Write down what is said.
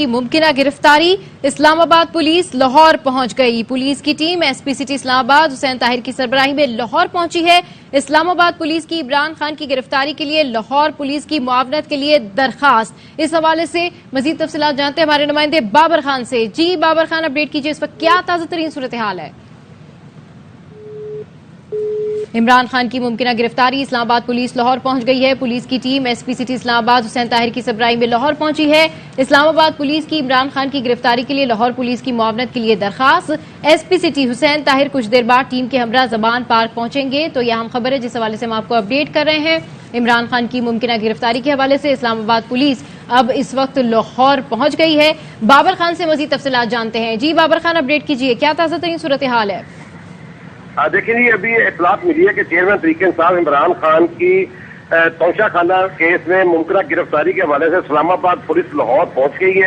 کی ممکنہ گرفتاری، اسلام آباد پولیس لاہور پہنچ گئی۔ پولیس کی ٹیم ایس پی سٹی اسلام آباد حسین طاہر کی سربراہی میں لاہور پہنچی ہے۔ اسلام آباد پولیس کی عمران خان کی گرفتاری کے لیے لاہور پولیس کی معاونت کے لیے درخواست۔ اس حوالے سے مزید تفصیلات جانتے ہیں ہمارے نمائندے بابر خان سے۔ جی بابر خان، اپڈیٹ کیجیے، اس وقت کیا تازہ ترین صورتحال ہے؟ عمران خان کی ممکنہ گرفتاری، اسلام آباد پولیس لاہور پہنچ گئی ہے۔ پولیس کی ٹیم ایس پی سٹی اسلام آباد حسین طاہر کی سربراہی میں لاہور پہنچی ہے۔ اسلام آباد پولیس کی عمران خان کی گرفتاری کے لیے لاہور پولیس کی معاونت کے لیے درخواست۔ ایس پی سٹی حسین طاہر کچھ دیر بعد ٹیم کے ہمراہ زبان پارک پہنچیں گے، تو یہ اہم خبر ہے جس حوالے سے ہم آپ کو اپڈیٹ کر رہے ہیں۔ عمران خان کی ممکنہ گرفتاری کے حوالے سے اسلام آباد پولیس اب اس وقت لاہور پہنچ گئی ہے۔ بابر خان سے مزید تفصیلات جانتے ہیں۔ جی بابر خان، اپڈیٹ کیجیے، کیا تازہ ترین صورتحال ہے؟ دیکھیں جی، ابھی اطلاعات ملی ہے کہ چیئرمین طریق انصاف عمران خان کی توشہ خانہ کیس میں ممکنہ گرفتاری کے حوالے سے اسلام آباد پولیس لاہور پہنچ گئی ہے۔